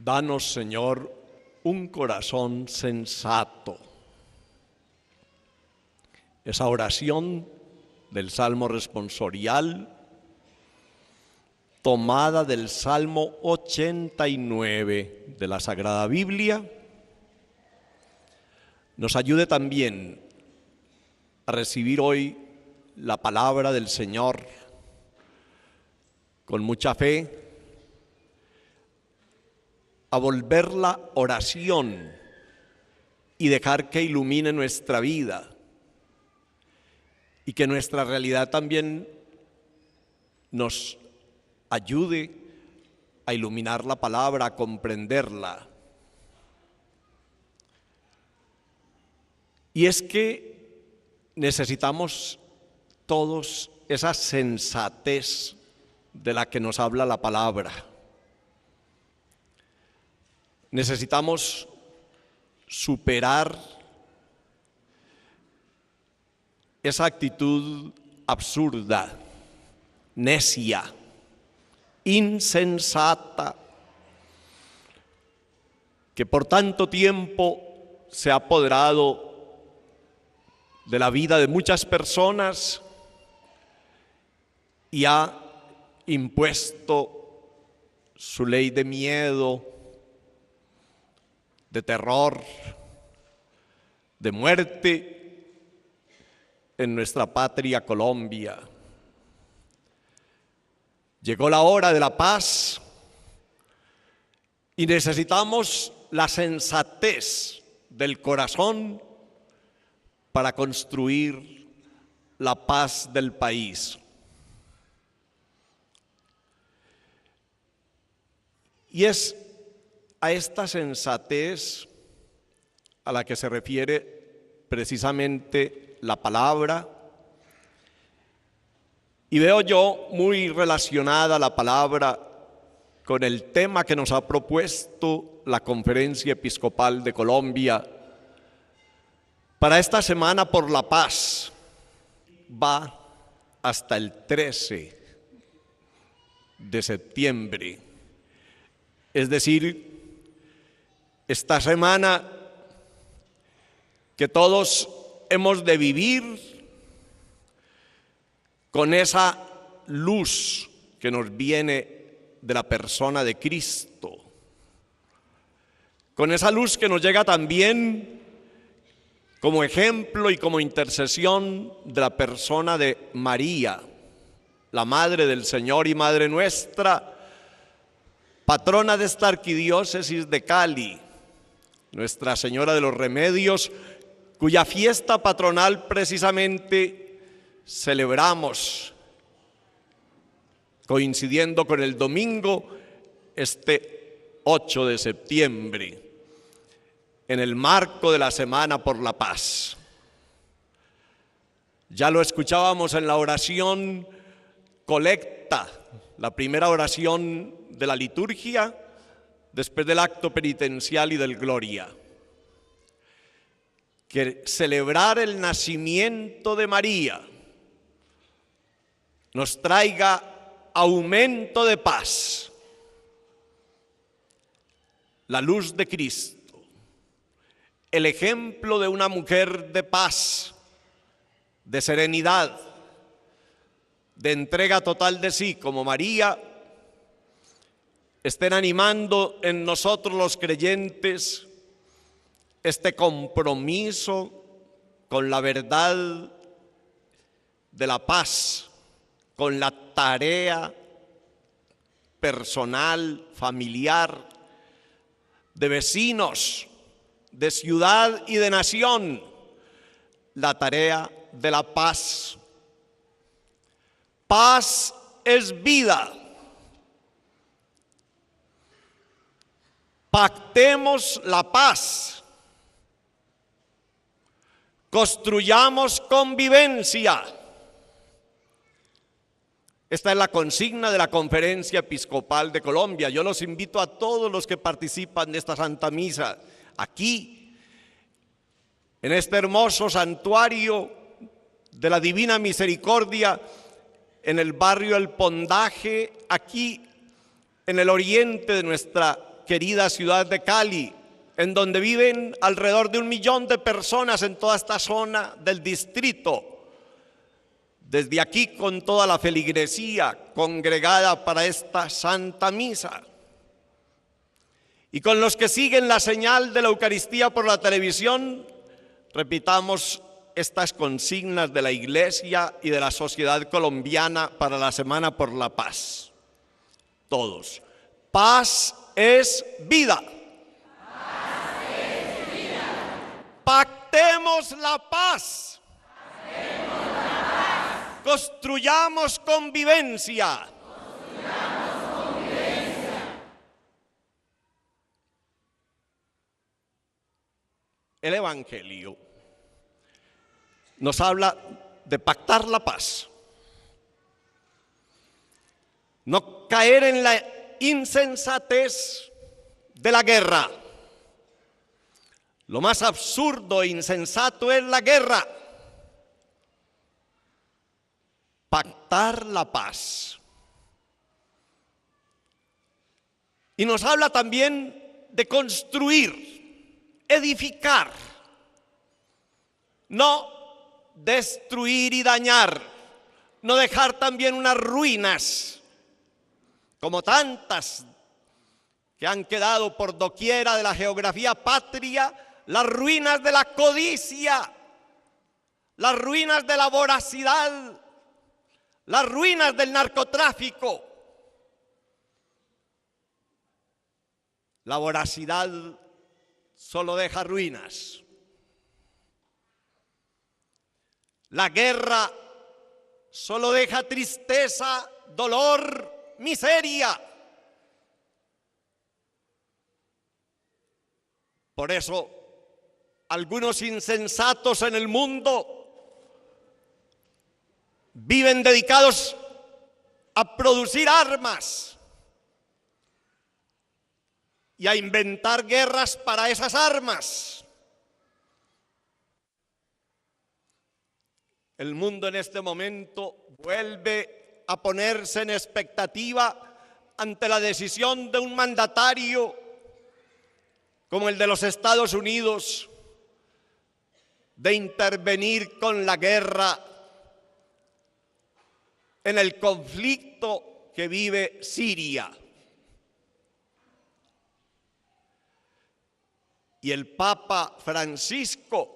Danos, Señor, un corazón sensato. Esa oración del Salmo responsorial, tomada del Salmo 89 de la Sagrada Biblia, nos ayude también a recibir hoy la palabra del Señor con mucha fe, a volverla oración y dejar que ilumine nuestra vida y que nuestra realidad también nos ayude a iluminar la palabra, a comprenderla. Y es que necesitamos todos esa sensatez de la que nos habla la palabra. Necesitamos superar esa actitud absurda, necia, insensata, que por tanto tiempo se ha apoderado de la vida de muchas personas y ha impuesto su ley de miedo, de terror, de muerte en nuestra patria Colombia. Llegó la hora de la paz y necesitamos la sensatez del corazón para construir la paz del país. Y es a esta sensatez a la que se refiere precisamente la palabra, y veo yo muy relacionada la palabra con el tema que nos ha propuesto la Conferencia Episcopal de Colombia para esta Semana por la Paz. Va hasta el 13 de septiembre, es decir, esta semana que todos hemos de vivir con esa luz que nos viene de la persona de Cristo, con esa luz que nos llega también como ejemplo y como intercesión de la persona de María, la Madre del Señor y Madre nuestra, patrona de esta arquidiócesis de Cali, Nuestra Señora de los Remedios, cuya fiesta patronal precisamente celebramos, coincidiendo con el domingo, este 8 de septiembre, en el marco de la Semana por la Paz. Ya lo escuchábamos en la oración colecta, la primera oración de la liturgia, después del acto penitencial y del Gloria. Que celebrar el nacimiento de María nos traiga aumento de paz, la luz de Cristo, el ejemplo de una mujer de paz, de serenidad, de entrega total de sí, como María, estén animando en nosotros los creyentes este compromiso con la verdad de la paz, con la tarea personal, familiar, de vecinos, de ciudad y de nación, la tarea de la paz. Paz es vida. Pactemos la paz, construyamos convivencia. Esta es la consigna de la Conferencia Episcopal de Colombia. Yo los invito a todos los que participan de esta Santa Misa, aquí, en este hermoso santuario de la Divina Misericordia, en el barrio El Pondaje, aquí en el oriente de nuestra querida ciudad de Cali, en donde viven alrededor de 1 millón de personas en toda esta zona del distrito. Desde aquí con toda la feligresía congregada para esta Santa Misa. Y con los que siguen la señal de la Eucaristía por la televisión, repitamos estas consignas de la Iglesia y de la sociedad colombiana para la Semana por la Paz. Todos. Paz es vida. Paz es vida. Pactemos la paz. Pactemos la paz. Construyamos convivencia. Construyamos convivencia. El Evangelio nos habla de pactar la paz. No caer en la insensatez de la guerra. Lo más absurdo e insensato es la guerra. Pactar la paz. Y nos habla también de construir, edificar, no destruir y dañar, no dejar también unas ruinas, como tantas que han quedado por doquiera de la geografía patria, las ruinas de la codicia, las ruinas de la voracidad, las ruinas del narcotráfico. La voracidad solo deja ruinas. La guerra solo deja tristeza, dolor, miseria. Por eso, algunos insensatos en el mundo viven dedicados a producir armas y a inventar guerras para esas armas. El mundo en este momento vuelve a ponerse en expectativa ante la decisión de un mandatario como el de los Estados Unidos de intervenir con la guerra en el conflicto que vive Siria. Y el Papa Francisco,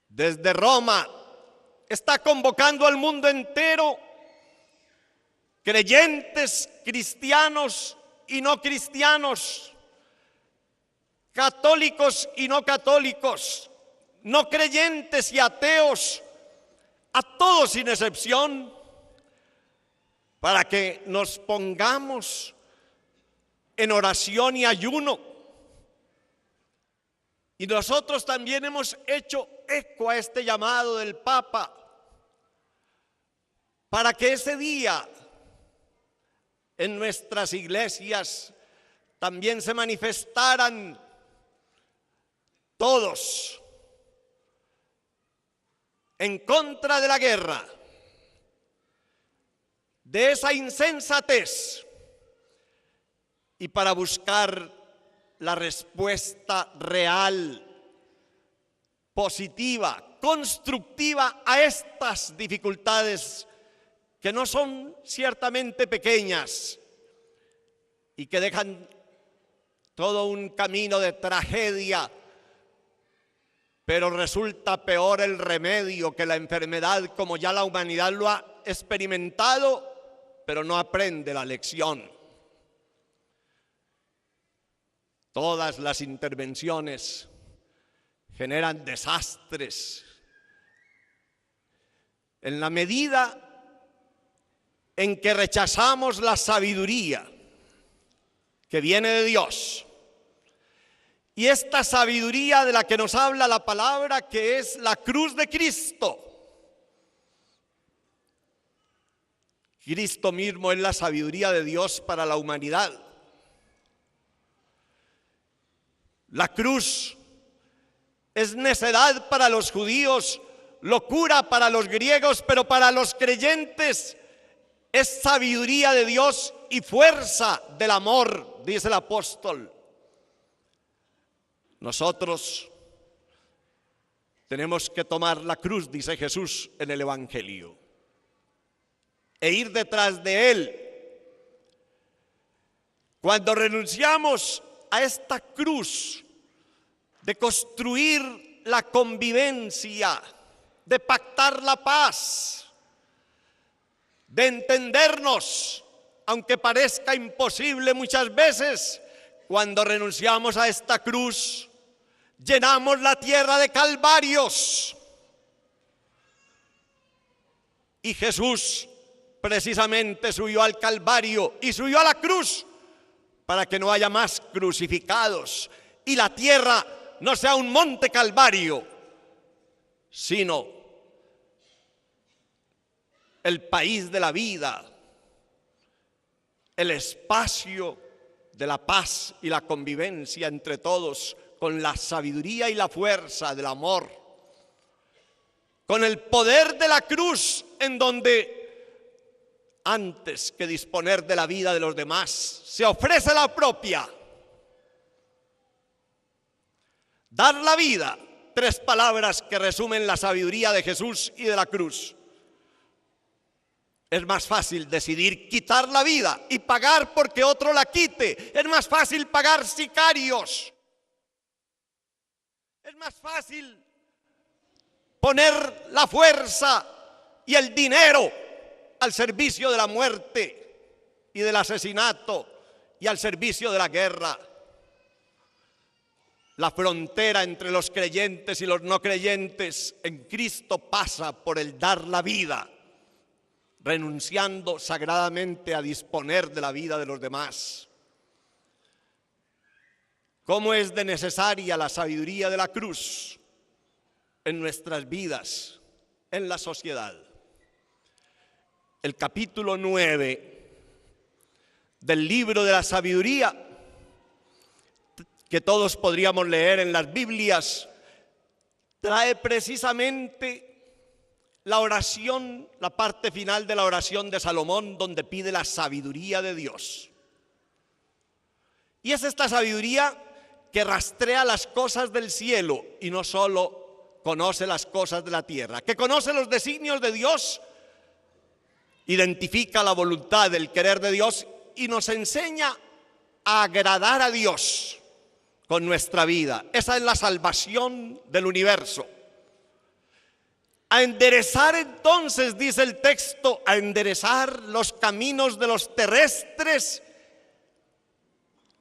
desde Roma, está convocando al mundo entero, creyentes, cristianos y no cristianos, católicos y no católicos, no creyentes y ateos, a todos sin excepción, para que nos pongamos en oración y ayuno. Y nosotros también hemos hecho eco a este llamado del Papa para que ese día en nuestras iglesias también se manifestaran todos en contra de la guerra, de esa insensatez, y para buscar la respuesta real, positiva, constructiva a estas dificultades que no son ciertamente pequeñas y que dejan todo un camino de tragedia, pero resulta peor el remedio que la enfermedad, como ya la humanidad lo ha experimentado, pero no aprende la lección. Todas las intervenciones generan desastres. En la medida en que rechazamos la sabiduría que viene de Dios, y esta sabiduría de la que nos habla la palabra, que es la cruz de Cristo. Cristo mismo es la sabiduría de Dios para la humanidad. La cruz es necedad para los judíos, locura para los griegos, pero para los creyentes es sabiduría de Dios y fuerza del amor, dice el apóstol. Nosotros tenemos que tomar la cruz, dice Jesús en el Evangelio, e ir detrás de Él. Cuando renunciamos a esta cruz de construir la convivencia, de pactar la paz, de entendernos, aunque parezca imposible muchas veces, cuando renunciamos a esta cruz, llenamos la tierra de calvarios. Y Jesús precisamente subió al Calvario y subió a la cruz para que no haya más crucificados y la tierra no sea un monte Calvario, sino el país de la vida, el espacio de la paz y la convivencia entre todos, con la sabiduría y la fuerza del amor, con el poder de la cruz, en donde antes que disponer de la vida de los demás, se ofrece la propia. Dar la vida, 3 palabras que resumen la sabiduría de Jesús y de la cruz. Es más fácil decidir quitar la vida y pagar porque otro la quite. Es más fácil pagar sicarios. Es más fácil poner la fuerza y el dinero al servicio de la muerte y del asesinato y al servicio de la guerra. La frontera entre los creyentes y los no creyentes en Cristo pasa por el dar la vida, renunciando sagradamente a disponer de la vida de los demás. ¿Cómo es de necesaria la sabiduría de la cruz en nuestras vidas, en la sociedad? El capítulo 9 del libro de la sabiduría, que todos podríamos leer en las Biblias, trae precisamente la oración, la parte final de la oración de Salomón, donde pide la sabiduría de Dios. Y es esta sabiduría que rastrea las cosas del cielo y no solo conoce las cosas de la tierra, que conoce los designios de Dios, identifica la voluntad del querer de Dios y nos enseña a agradar a Dios con nuestra vida. Esa es la salvación del universo. A enderezar entonces, dice el texto, a enderezar los caminos de los terrestres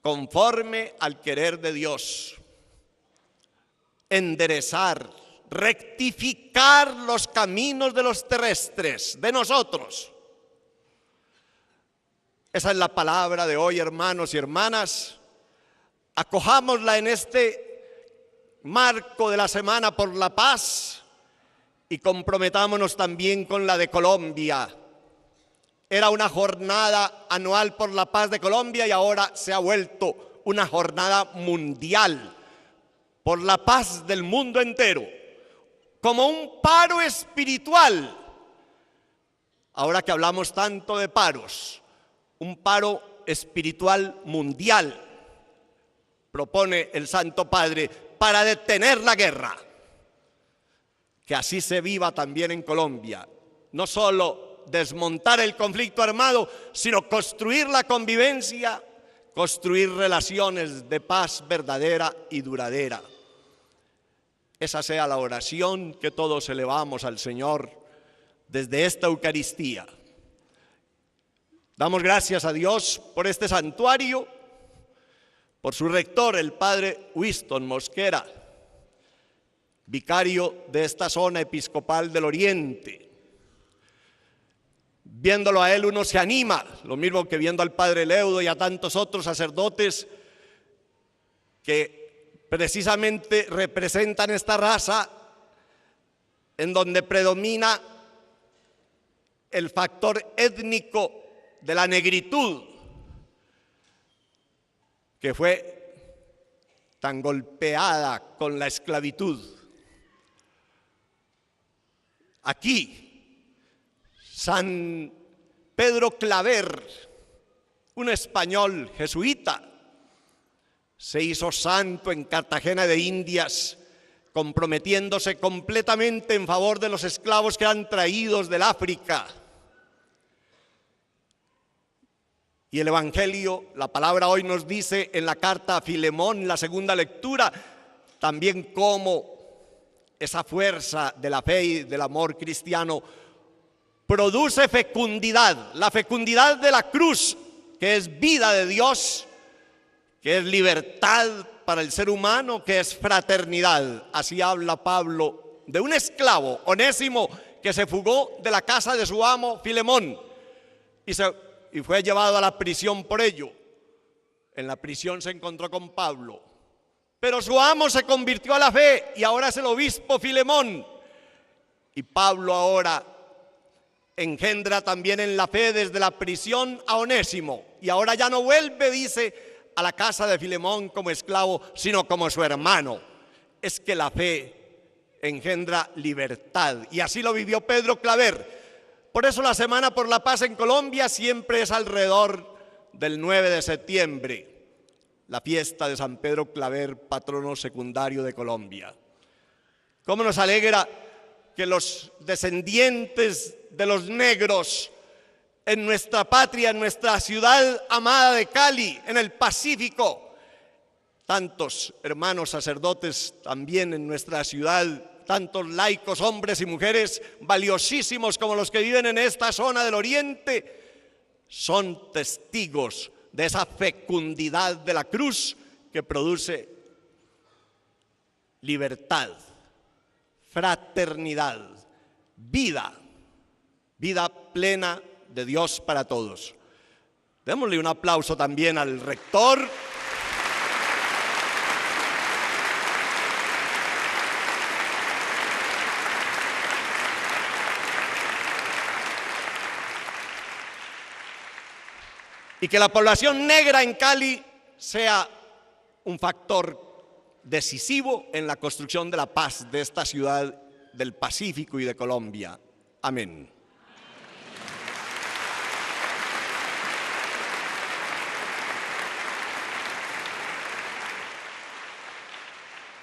conforme al querer de Dios. Enderezar, rectificar los caminos de los terrestres, de nosotros. Esa es la palabra de hoy, hermanos y hermanas. Acojámosla en este marco de la Semana por la Paz y comprometámonos también con la de Colombia. Era una jornada anual por la paz de Colombia y ahora se ha vuelto una jornada mundial por la paz del mundo entero, como un paro espiritual. Ahora que hablamos tanto de paros, un paro espiritual mundial propone el Santo Padre para detener la guerra. Que así se viva también en Colombia. No solo desmontar el conflicto armado, sino construir la convivencia, construir relaciones de paz verdadera y duradera. Esa sea la oración que todos elevamos al Señor desde esta Eucaristía. Damos gracias a Dios por este santuario, por su rector, el padre Winston Mosquera, vicario de esta zona episcopal del Oriente. Viéndolo a él uno se anima, lo mismo que viendo al padre Leudo y a tantos otros sacerdotes que precisamente representan esta raza en donde predomina el factor étnico de la negritud, que fue tan golpeada con la esclavitud. Aquí, San Pedro Claver, un español jesuita, se hizo santo en Cartagena de Indias, comprometiéndose completamente en favor de los esclavos que eran traídos del África. Y el Evangelio, la palabra hoy nos dice en la carta a Filemón, la segunda lectura, también cómo esa fuerza de la fe y del amor cristiano produce fecundidad, la fecundidad de la cruz, que es vida de Dios, que es libertad para el ser humano, que es fraternidad. Así habla Pablo de un esclavo, Onésimo, que se fugó de la casa de su amo Filemón y fue llevado a la prisión por ello. En la prisión se encontró con Pablo, pero su amo se convirtió a la fe y ahora es el obispo Filemón. Y Pablo ahora engendra también en la fe desde la prisión a Onésimo, y ahora ya no vuelve, dice, a la casa de Filemón como esclavo, sino como su hermano. Es que la fe engendra libertad, y así lo vivió Pedro Claver. Por eso la Semana por la Paz en Colombia siempre es alrededor del 9 de septiembre, la fiesta de San Pedro Claver, patrono secundario de Colombia. ¿Cómo nos alegra que los descendientes de los negros en nuestra patria, en nuestra ciudad amada de Cali, en el Pacífico, tantos hermanos sacerdotes también en nuestra ciudad, tantos laicos, hombres y mujeres valiosísimos como los que viven en esta zona del Oriente, son testigos de esa fecundidad de la cruz que produce libertad, fraternidad, vida plena de Dios para todos. Démosle un aplauso también al rector. Y que la población negra en Cali sea un factor decisivo en la construcción de la paz de esta ciudad del Pacífico y de Colombia. Amén.